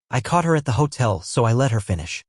I caught her at the hotel, so I let her finish.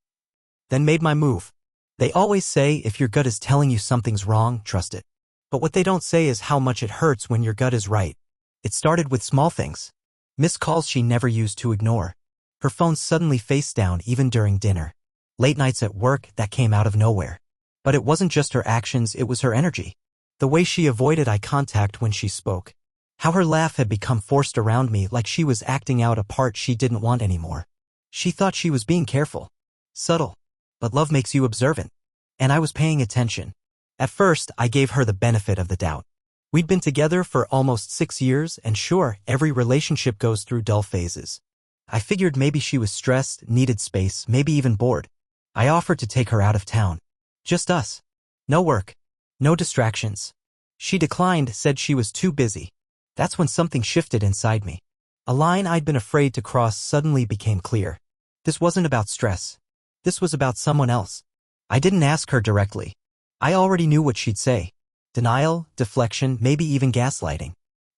Then made my move. They always say if your gut is telling you something's wrong, trust it. But what they don't say is how much it hurts when your gut is right. It started with small things. Missed calls she never used to ignore. Her phone suddenly face down even during dinner. Late nights at work that came out of nowhere. But it wasn't just her actions, it was her energy. The way she avoided eye contact when she spoke. How her laugh had become forced around me like she was acting out a part she didn't want anymore. She thought she was being careful. Subtle. But love makes you observant. And I was paying attention. At first, I gave her the benefit of the doubt. We'd been together for almost 6 years, and sure, every relationship goes through dull phases. I figured maybe she was stressed, needed space, maybe even bored. I offered to take her out of town. Just us. No work. No distractions. She declined, said she was too busy. That's when something shifted inside me. A line I'd been afraid to cross suddenly became clear. This wasn't about stress. This was about someone else. I didn't ask her directly. I already knew what she'd say. Denial, deflection, maybe even gaslighting.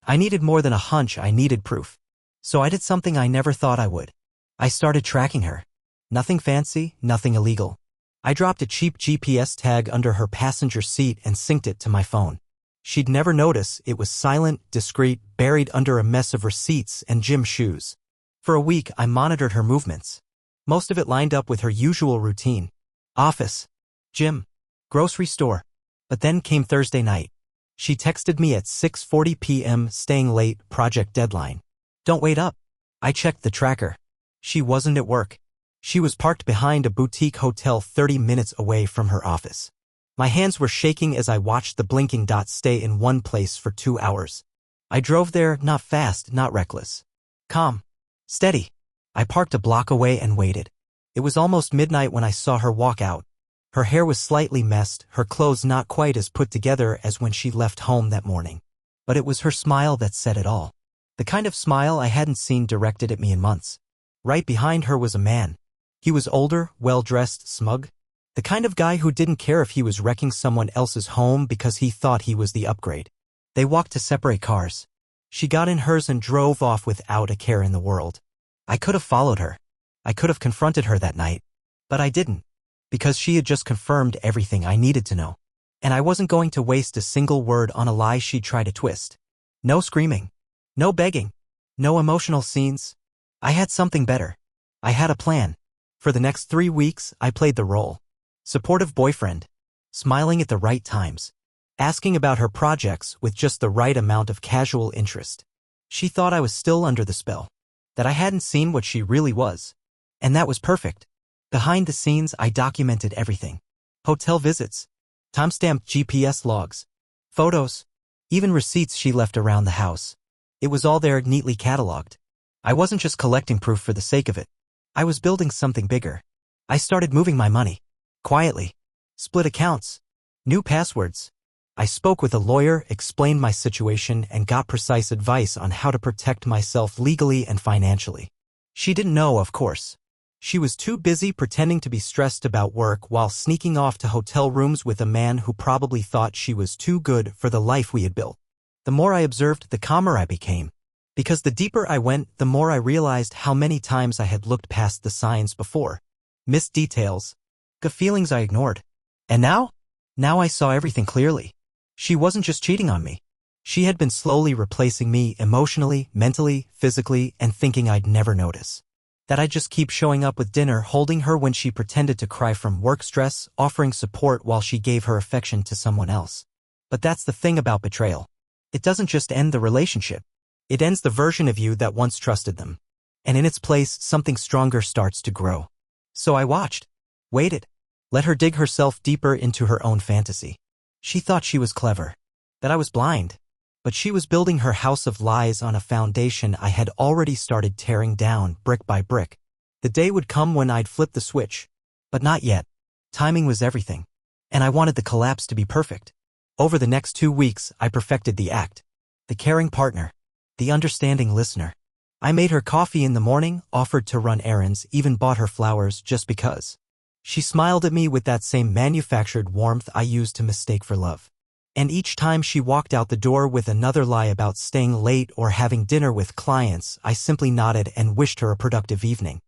I needed more than a hunch, I needed proof. So I did something I never thought I would. I started tracking her. Nothing fancy, nothing illegal. I dropped a cheap GPS tag under her passenger seat and synced it to my phone. She'd never notice. It was silent, discreet, buried under a mess of receipts and gym shoes. For a week, I monitored her movements. Most of it lined up with her usual routine. Office. Gym. Grocery store. But then came Thursday night. She texted me at 6:40 p.m. staying late, project deadline. Don't wait up. I checked the tracker. She wasn't at work. She was parked behind a boutique hotel 30 minutes away from her office. My hands were shaking as I watched the blinking dots stay in one place for 2 hours. I drove there, not fast, not reckless. Calm. Steady. I parked a block away and waited. It was almost midnight when I saw her walk out. Her hair was slightly messed, her clothes not quite as put together as when she left home that morning. But it was her smile that said it all. The kind of smile I hadn't seen directed at me in months. Right behind her was a man. He was older, well-dressed, smug. The kind of guy who didn't care if he was wrecking someone else's home because he thought he was the upgrade. They walked to separate cars. She got in hers and drove off without a care in the world. I could have followed her. I could have confronted her that night. But I didn't. Because she had just confirmed everything I needed to know. And I wasn't going to waste a single word on a lie she'd try to twist. No screaming. No begging. No emotional scenes. I had something better. I had a plan. For the next 3 weeks, I played the role. Supportive boyfriend. Smiling at the right times. Asking about her projects with just the right amount of casual interest. She thought I was still under the spell. That I hadn't seen what she really was. And that was perfect. Behind the scenes, I documented everything. Hotel visits. Timestamped GPS logs. Photos. Even receipts she left around the house. It was all there, neatly cataloged. I wasn't just collecting proof for the sake of it. I was building something bigger. I started moving my money. Quietly. Split accounts. New passwords. I spoke with a lawyer, explained my situation, and got precise advice on how to protect myself legally and financially. She didn't know, of course. She was too busy pretending to be stressed about work while sneaking off to hotel rooms with a man who probably thought she was too good for the life we had built. The more I observed, the calmer I became. Because the deeper I went, the more I realized how many times I had looked past the signs before. Missed details. Feelings I ignored. And now? Now I saw everything clearly. She wasn't just cheating on me. She had been slowly replacing me emotionally, mentally, physically, and thinking I'd never notice. That I'd just keep showing up with dinner, holding her when she pretended to cry from work stress, offering support while she gave her affection to someone else. But that's the thing about betrayal. It doesn't just end the relationship. It ends the version of you that once trusted them. And in its place, something stronger starts to grow. So I watched. Waited. Let her dig herself deeper into her own fantasy. She thought she was clever. That I was blind. But she was building her house of lies on a foundation I had already started tearing down, brick by brick. The day would come when I'd flip the switch. But not yet. Timing was everything. And I wanted the collapse to be perfect. Over the next 2 weeks, I perfected the act. The caring partner. The understanding listener. I made her coffee in the morning, offered to run errands, even bought her flowers just because. She smiled at me with that same manufactured warmth I used to mistake for love. And each time she walked out the door with another lie about staying late or having dinner with clients, I simply nodded and wished her a productive evening.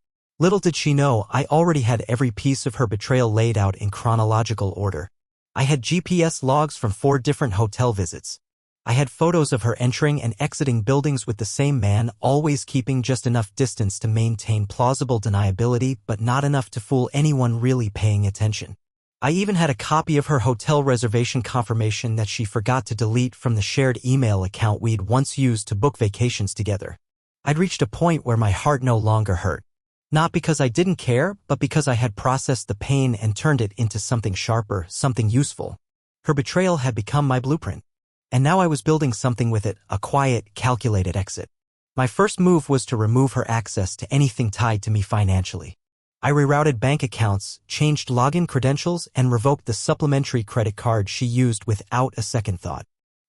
Little did she know, I already had every piece of her betrayal laid out in chronological order. I had GPS logs from 4 different hotel visits. I had photos of her entering and exiting buildings with the same man, always keeping just enough distance to maintain plausible deniability but not enough to fool anyone really paying attention. I even had a copy of her hotel reservation confirmation that she forgot to delete from the shared email account we'd once used to book vacations together. I'd reached a point where my heart no longer hurt. Not because I didn't care, but because I had processed the pain and turned it into something sharper, something useful. Her betrayal had become my blueprint. And now I was building something with it, a quiet, calculated exit. My first move was to remove her access to anything tied to me financially. I rerouted bank accounts, changed login credentials, and revoked the supplementary credit card she used without a second thought.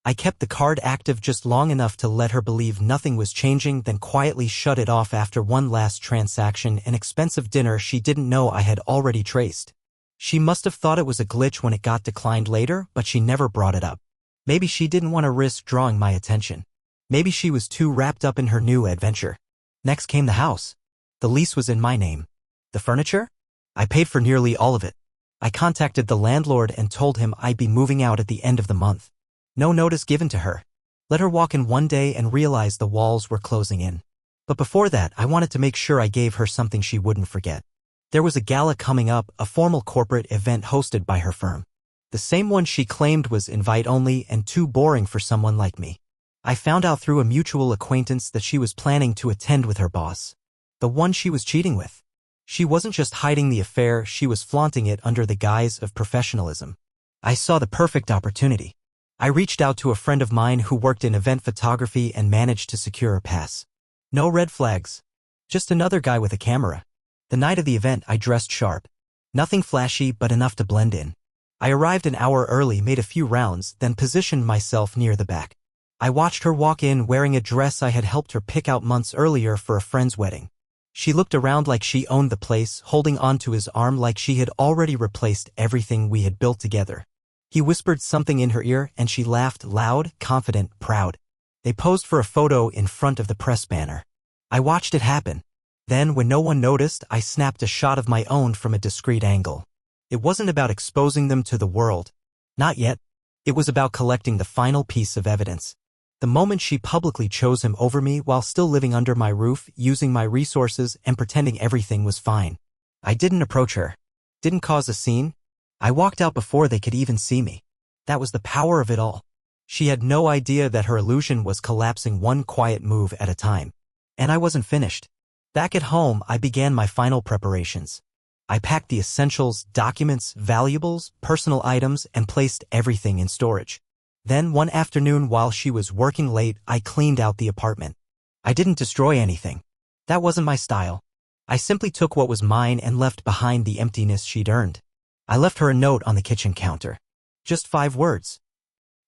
I kept the card active just long enough to let her believe nothing was changing, then quietly shut it off after one last transaction, an expensive dinner she didn't know I had already traced. She must have thought it was a glitch when it got declined later, but she never brought it up. Maybe she didn't want to risk drawing my attention. Maybe she was too wrapped up in her new adventure. Next came the house. The lease was in my name. The furniture? I paid for nearly all of it. I contacted the landlord and told him I'd be moving out at the end of the month. No notice given to her. Let her walk in one day and realize the walls were closing in. But before that, I wanted to make sure I gave her something she wouldn't forget. There was a gala coming up, a formal corporate event hosted by her firm. The same one she claimed was invite-only and too boring for someone like me. I found out through a mutual acquaintance that she was planning to attend with her boss. The one she was cheating with. She wasn't just hiding the affair, she was flaunting it under the guise of professionalism. I saw the perfect opportunity. I reached out to a friend of mine who worked in event photography and managed to secure a pass. No red flags. Just another guy with a camera. The night of the event, I dressed sharp. Nothing flashy, but enough to blend in. I arrived an hour early, made a few rounds, then positioned myself near the back. I watched her walk in wearing a dress I had helped her pick out months earlier for a friend's wedding. She looked around like she owned the place, holding onto his arm like she had already replaced everything we had built together. He whispered something in her ear and she laughed, loud, confident, proud. They posed for a photo in front of the press banner. I watched it happen. Then, when no one noticed, I snapped a shot of my own from a discreet angle. It wasn't about exposing them to the world. Not yet. It was about collecting the final piece of evidence. The moment she publicly chose him over me while still living under my roof, using my resources and pretending everything was fine. I didn't approach her. Didn't cause a scene. I walked out before they could even see me. That was the power of it all. She had no idea that her illusion was collapsing one quiet move at a time. And I wasn't finished. Back at home, I began my final preparations. I packed the essentials, documents, valuables, personal items, and placed everything in storage. Then one afternoon while she was working late, I cleaned out the apartment. I didn't destroy anything. That wasn't my style. I simply took what was mine and left behind the emptiness she'd earned. I left her a note on the kitchen counter. Just 5 words.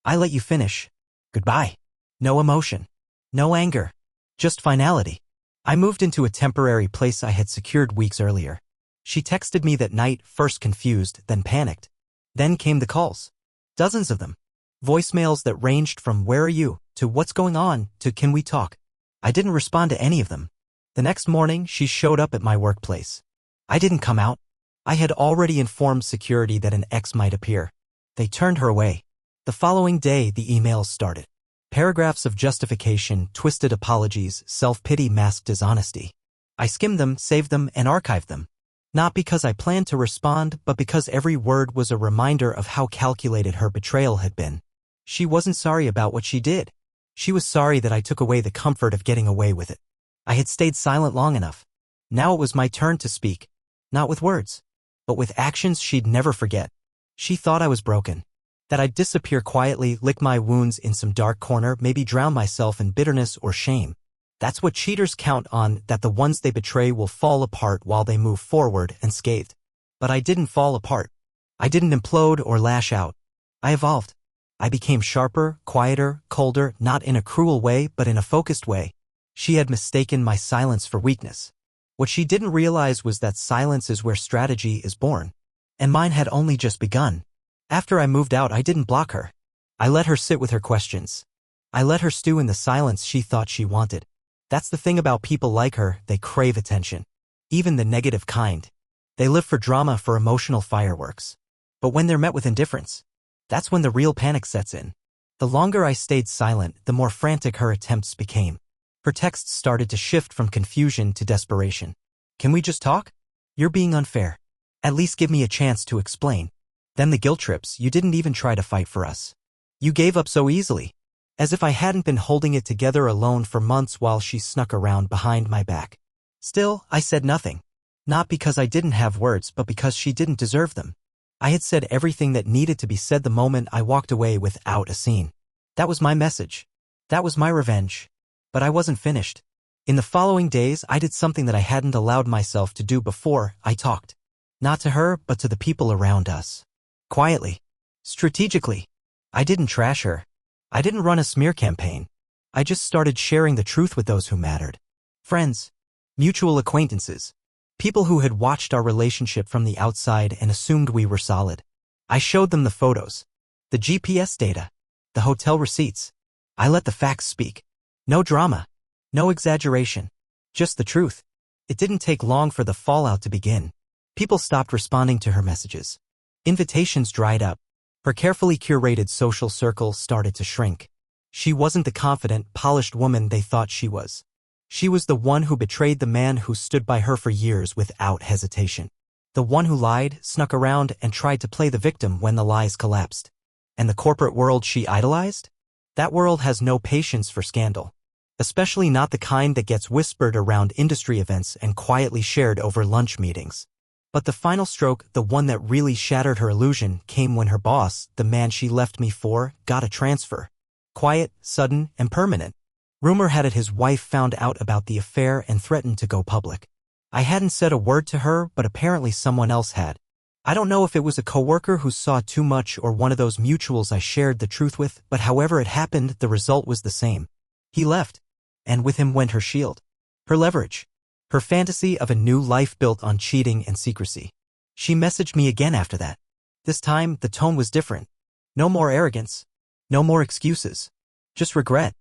I let you finish. Goodbye. No emotion. No anger. Just finality. I moved into a temporary place I had secured weeks earlier. She texted me that night, first confused, then panicked. Then came the calls. Dozens of them. Voicemails that ranged from "Where are you?" to "What's going on?" to "Can we talk?" I didn't respond to any of them. The next morning, she showed up at my workplace. I didn't come out. I had already informed security that an ex might appear. They turned her away. The following day, the emails started. Paragraphs of justification, twisted apologies, self-pity masked as honesty. I skimmed them, saved them, and archived them. Not because I planned to respond, but because every word was a reminder of how calculated her betrayal had been. She wasn't sorry about what she did. She was sorry that I took away the comfort of getting away with it. I had stayed silent long enough. Now it was my turn to speak. Not with words, but with actions she'd never forget. She thought I was broken. That I'd disappear quietly, lick my wounds in some dark corner, maybe drown myself in bitterness or shame. That's what cheaters count on, that the ones they betray will fall apart while they move forward unscathed. But I didn't fall apart. I didn't implode or lash out. I evolved. I became sharper, quieter, colder, not in a cruel way, but in a focused way. She had mistaken my silence for weakness. What she didn't realize was that silence is where strategy is born. And mine had only just begun. After I moved out, I didn't block her. I let her sit with her questions. I let her stew in the silence she thought she wanted. That's the thing about people like her, they crave attention. even the negative kind. They live for drama, for emotional fireworks. But when they're met with indifference, that's when the real panic sets in. The longer I stayed silent, the more frantic her attempts became. Her texts started to shift from confusion to desperation. Can we just talk? You're being unfair. At least give me a chance to explain. Then the guilt trips, you didn't even try to fight for us. You gave up so easily. As if I hadn't been holding it together alone for months while she snuck around behind my back. Still, I said nothing. Not because I didn't have words, but because she didn't deserve them. I had said everything that needed to be said the moment I walked away without a scene. That was my message. That was my revenge. But I wasn't finished. In the following days, I did something that I hadn't allowed myself to do before. I talked. Not to her, but to the people around us. Quietly. Strategically. I didn't trash her. I didn't run a smear campaign. I just started sharing the truth with those who mattered. Friends. Mutual acquaintances. People who had watched our relationship from the outside and assumed we were solid. I showed them the photos. The GPS data. The hotel receipts. I let the facts speak. No drama. No exaggeration. Just the truth. It didn't take long for the fallout to begin. People stopped responding to her messages. Invitations dried up. Her carefully curated social circle started to shrink. She wasn't the confident, polished woman they thought she was. She was the one who betrayed the man who stood by her for years without hesitation. The one who lied, snuck around, and tried to play the victim when the lies collapsed. And the corporate world she idolized? That world has no patience for scandal. Especially not the kind that gets whispered around industry events and quietly shared over lunch meetings. But the final stroke, the one that really shattered her illusion, came when her boss, the man she left me for, got a transfer. Quiet, sudden, and permanent. Rumor had it his wife found out about the affair and threatened to go public. I hadn't said a word to her, but apparently someone else had. I don't know if it was a coworker who saw too much or one of those mutuals I shared the truth with, but however it happened, the result was the same. He left. And with him went her shield. Her leverage. Her fantasy of a new life built on cheating and secrecy. She messaged me again after that. This time, the tone was different. No more arrogance. No more excuses. Just regret.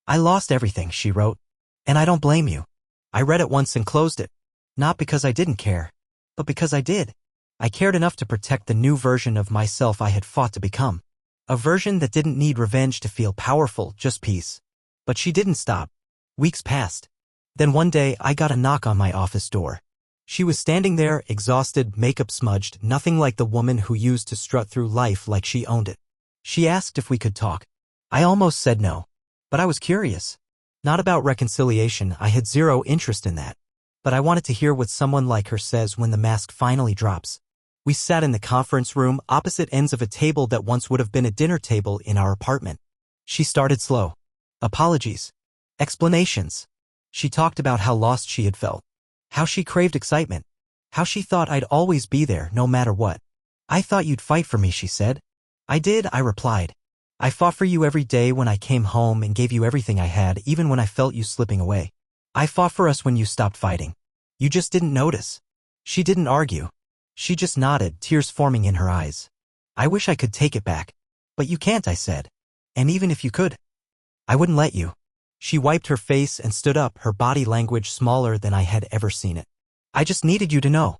I lost everything, she wrote. And I don't blame you. I read it once and closed it. Not because I didn't care, but because I did. I cared enough to protect the new version of myself I had fought to become. A version that didn't need revenge to feel powerful, just peace. But she didn't stop. Weeks passed. Then one day, I got a knock on my office door. She was standing there, exhausted, makeup smudged, nothing like the woman who used to strut through life like she owned it. She asked if we could talk. I almost said no. But I was curious. Not about reconciliation, I had zero interest in that. But I wanted to hear what someone like her says when the mask finally drops. We sat in the conference room, opposite ends of a table that once would have been a dinner table in our apartment. She started slow. Apologies. Explanations. She talked about how lost she had felt. How she craved excitement. How she thought I'd always be there, no matter what. I thought you'd fight for me, she said. I did, I replied. I fought for you every day when I came home and gave you everything I had, even when I felt you slipping away. I fought for us when you stopped fighting. You just didn't notice. She didn't argue. She just nodded, tears forming in her eyes. I wish I could take it back. But you can't, I said. And even if you could, I wouldn't let you. She wiped her face and stood up, her body language smaller than I had ever seen it. I just needed you to know.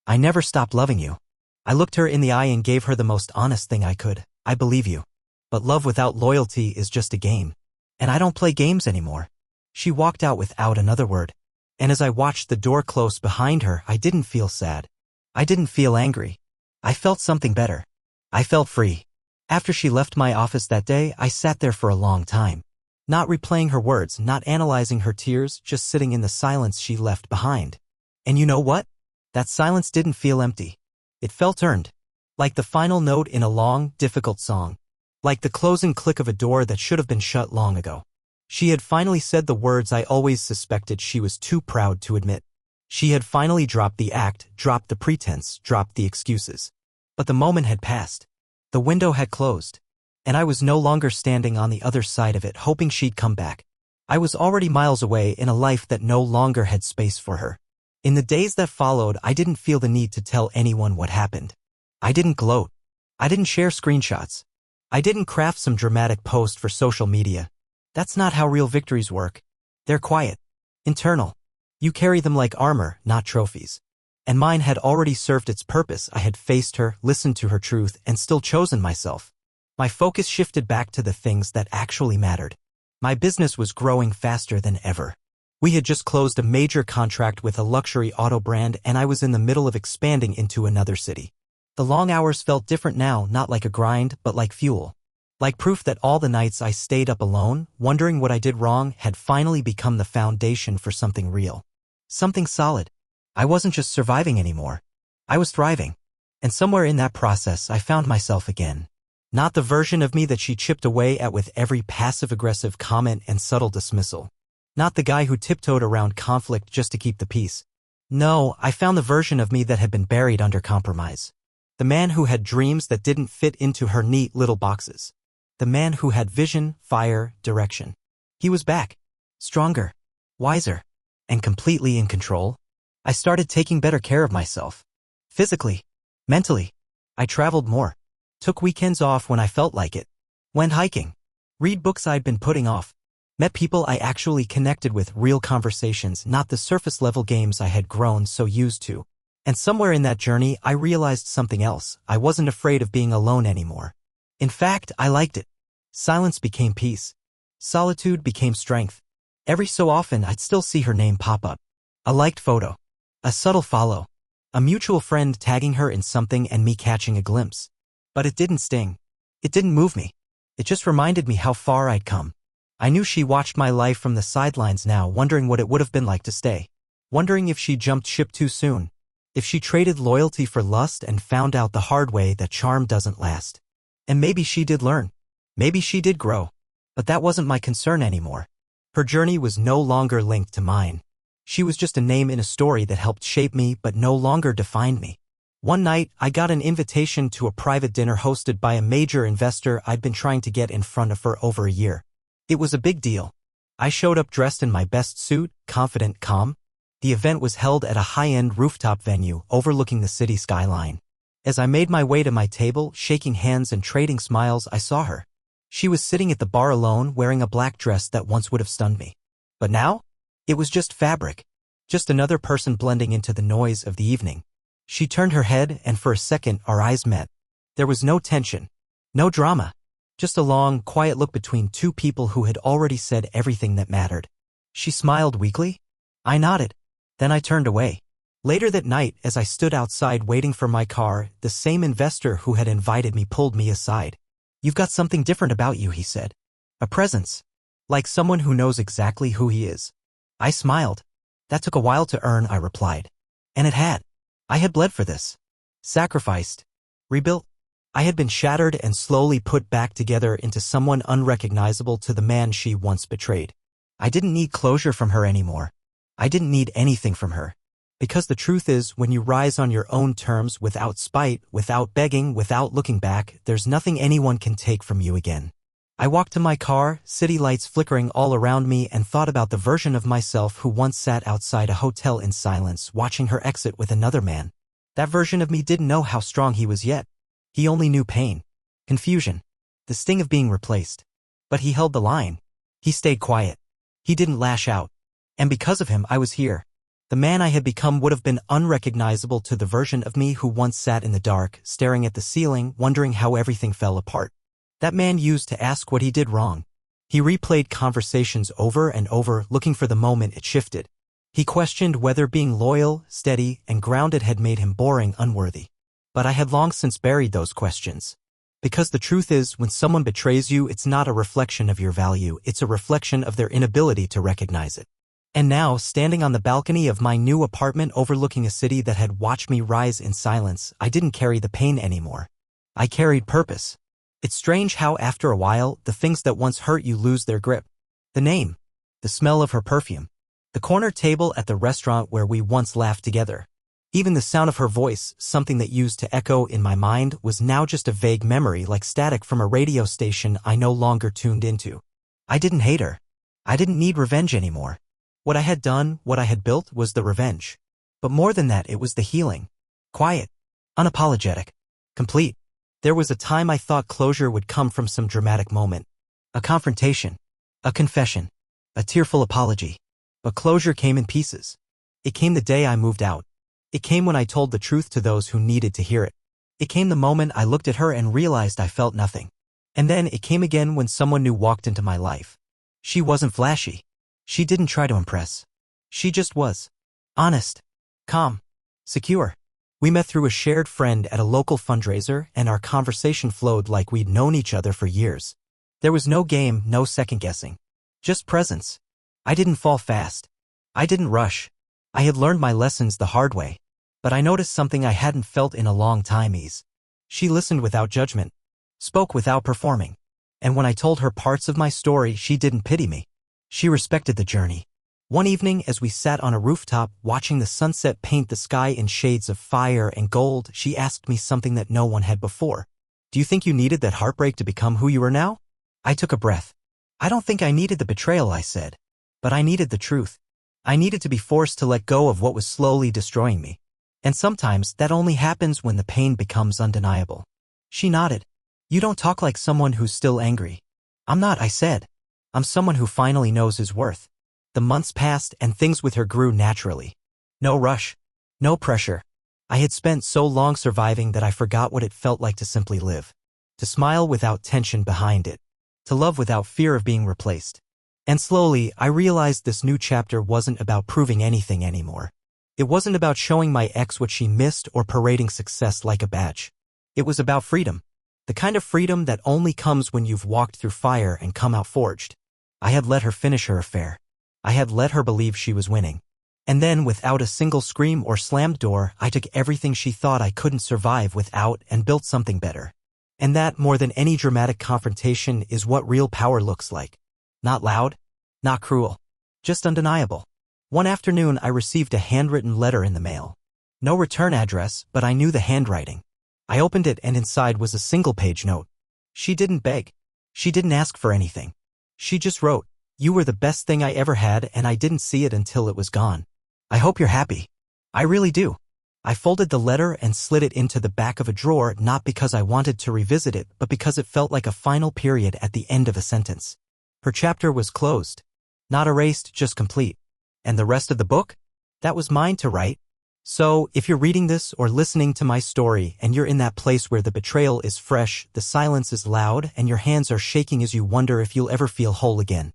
I never stopped loving you. I looked her in the eye and gave her the most honest thing I could. I believe you. But love without loyalty is just a game. And I don't play games anymore. She walked out without another word. And as I watched the door close behind her, I didn't feel sad. I didn't feel angry. I felt something better. I felt free. After she left my office that day, I sat there for a long time. Not replaying her words, not analyzing her tears, just sitting in the silence she left behind. And you know what? That silence didn't feel empty. It felt earned. Like the final note in a long, difficult song. Like the closing click of a door that should have been shut long ago. She had finally said the words I always suspected she was too proud to admit. She had finally dropped the act, dropped the pretense, dropped the excuses. But the moment had passed. The window had closed. And I was no longer standing on the other side of it hoping she'd come back. I was already miles away in a life that no longer had space for her. In the days that followed, I didn't feel the need to tell anyone what happened. I didn't gloat. I didn't share screenshots. I didn't craft some dramatic post for social media. That's not how real victories work. They're quiet. Internal. You carry them like armor, not trophies. And mine had already served its purpose. I had faced her, listened to her truth, and still chosen myself. My focus shifted back to the things that actually mattered. My business was growing faster than ever. We had just closed a major contract with a luxury auto brand, and I was in the middle of expanding into another city. The long hours felt different now, not like a grind, but like fuel. Like proof that all the nights I stayed up alone, wondering what I did wrong, had finally become the foundation for something real. Something solid. I wasn't just surviving anymore. I was thriving. And somewhere in that process, I found myself again. Not the version of me that she chipped away at with every passive-aggressive comment and subtle dismissal. Not the guy who tiptoed around conflict just to keep the peace. No, I found the version of me that had been buried under compromise. The man who had dreams that didn't fit into her neat little boxes. The man who had vision, fire, direction. He was back. Stronger. Wiser. And completely in control. I started taking better care of myself. Physically. Mentally. I traveled more. Took weekends off when I felt like it. Went hiking. Read books I'd been putting off. Met people I actually connected with, real conversations, not the surface-level games I had grown so used to. And somewhere in that journey, I realized something else. I wasn't afraid of being alone anymore. In fact, I liked it. Silence became peace. Solitude became strength. Every so often, I'd still see her name pop up. A liked photo. A subtle follow. A mutual friend tagging her in something and me catching a glimpse. But it didn't sting. It didn't move me. It just reminded me how far I'd come. I knew she watched my life from the sidelines now, wondering what it would have been like to stay. Wondering if she jumped ship too soon. If she traded loyalty for lust and found out the hard way that charm doesn't last. And maybe she did learn. Maybe she did grow. But that wasn't my concern anymore. Her journey was no longer linked to mine. She was just a name in a story that helped shape me but no longer defined me. One night, I got an invitation to a private dinner hosted by a major investor I'd been trying to get in front of for over a year. It was a big deal. I showed up dressed in my best suit, confident, calm. The event was held at a high-end rooftop venue overlooking the city skyline. As I made my way to my table, shaking hands and trading smiles, I saw her. She was sitting at the bar alone, wearing a black dress that once would have stunned me. But now? It was just fabric. Just another person blending into the noise of the evening. She turned her head, and for a second our eyes met. There was no tension. No drama. Just a long, quiet look between two people who had already said everything that mattered. She smiled weakly. I nodded. Then I turned away. Later that night, as I stood outside waiting for my car, the same investor who had invited me pulled me aside. "You've got something different about you," he said. "A presence. Like someone who knows exactly who he is." I smiled. "That took a while to earn," I replied. And it had. I had bled for this. Sacrificed. Rebuilt. I had been shattered and slowly put back together into someone unrecognizable to the man she once betrayed. I didn't need closure from her anymore. I didn't need anything from her. Because the truth is, when you rise on your own terms, without spite, without begging, without looking back, there's nothing anyone can take from you again. I walked to my car, city lights flickering all around me, and thought about the version of myself who once sat outside a hotel in silence, watching her exit with another man. That version of me didn't know how strong he was yet. He only knew pain, confusion, the sting of being replaced. But he held the line. He stayed quiet. He didn't lash out. And because of him, I was here. The man I had become would have been unrecognizable to the version of me who once sat in the dark, staring at the ceiling, wondering how everything fell apart. That man used to ask what he did wrong. He replayed conversations over and over, looking for the moment it shifted. He questioned whether being loyal, steady, and grounded had made him boring, unworthy. But I had long since buried those questions. Because the truth is, when someone betrays you, it's not a reflection of your value, it's a reflection of their inability to recognize it. And now, standing on the balcony of my new apartment overlooking a city that had watched me rise in silence, I didn't carry the pain anymore. I carried purpose. It's strange how, after a while, the things that once hurt you lose their grip. The name. The smell of her perfume. The corner table at the restaurant where we once laughed together. Even the sound of her voice, something that used to echo in my mind, was now just a vague memory, like static from a radio station I no longer tuned into. I didn't hate her. I didn't need revenge anymore. What I had done, what I had built, was the revenge. But more than that, it was the healing. Quiet. Unapologetic. Complete. There was a time I thought closure would come from some dramatic moment. A confrontation. A confession. A tearful apology. But closure came in pieces. It came the day I moved out. It came when I told the truth to those who needed to hear it. It came the moment I looked at her and realized I felt nothing. And then it came again when someone new walked into my life. She wasn't flashy. She didn't try to impress. She just was. Honest. Calm. Secure. We met through a shared friend at a local fundraiser, and our conversation flowed like we'd known each other for years. There was no game, no second-guessing. Just presence. I didn't fall fast. I didn't rush. I had learned my lessons the hard way. But I noticed something I hadn't felt in a long time. She listened without judgment. Spoke without performing. And when I told her parts of my story, she didn't pity me. She respected the journey. One evening, as we sat on a rooftop watching the sunset paint the sky in shades of fire and gold, she asked me something that no one had before. Do you think you needed that heartbreak to become who you are now? I took a breath. I don't think I needed the betrayal, I said. But I needed the truth. I needed to be forced to let go of what was slowly destroying me. And sometimes that only happens when the pain becomes undeniable. She nodded. You don't talk like someone who's still angry. I'm not, I said. I'm someone who finally knows his worth. The months passed and things with her grew naturally. No rush. No pressure. I had spent so long surviving that I forgot what it felt like to simply live. To smile without tension behind it. To love without fear of being replaced. And slowly, I realized this new chapter wasn't about proving anything anymore. It wasn't about showing my ex what she missed or parading success like a badge. It was about freedom. The kind of freedom that only comes when you've walked through fire and come out forged. I had let her finish her affair. I had let her believe she was winning. And then, without a single scream or slammed door, I took everything she thought I couldn't survive without and built something better. And that, more than any dramatic confrontation, is what real power looks like. Not loud, not cruel, just undeniable. One afternoon, I received a handwritten letter in the mail. No return address, but I knew the handwriting. I opened it and inside was a single-page note. She didn't beg. She didn't ask for anything. She just wrote, "You were the best thing I ever had and I didn't see it until it was gone. I hope you're happy." I really do. I folded the letter and slid it into the back of a drawer, not because I wanted to revisit it, but because it felt like a final period at the end of a sentence. Her chapter was closed. Not erased, just complete. And the rest of the book? That was mine to write. So, if you're reading this or listening to my story and you're in that place where the betrayal is fresh, the silence is loud, and your hands are shaking as you wonder if you'll ever feel whole again,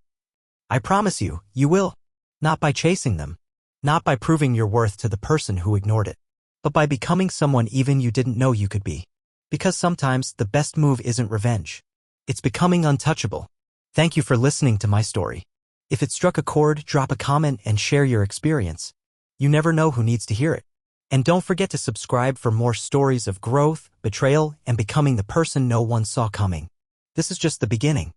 I promise you, you will. Not by chasing them. Not by proving your worth to the person who ignored it. But by becoming someone even you didn't know you could be. Because sometimes the best move isn't revenge. It's becoming untouchable. Thank you for listening to my story. If it struck a chord, drop a comment and share your experience. You never know who needs to hear it. And don't forget to subscribe for more stories of growth, betrayal, and becoming the person no one saw coming. This is just the beginning.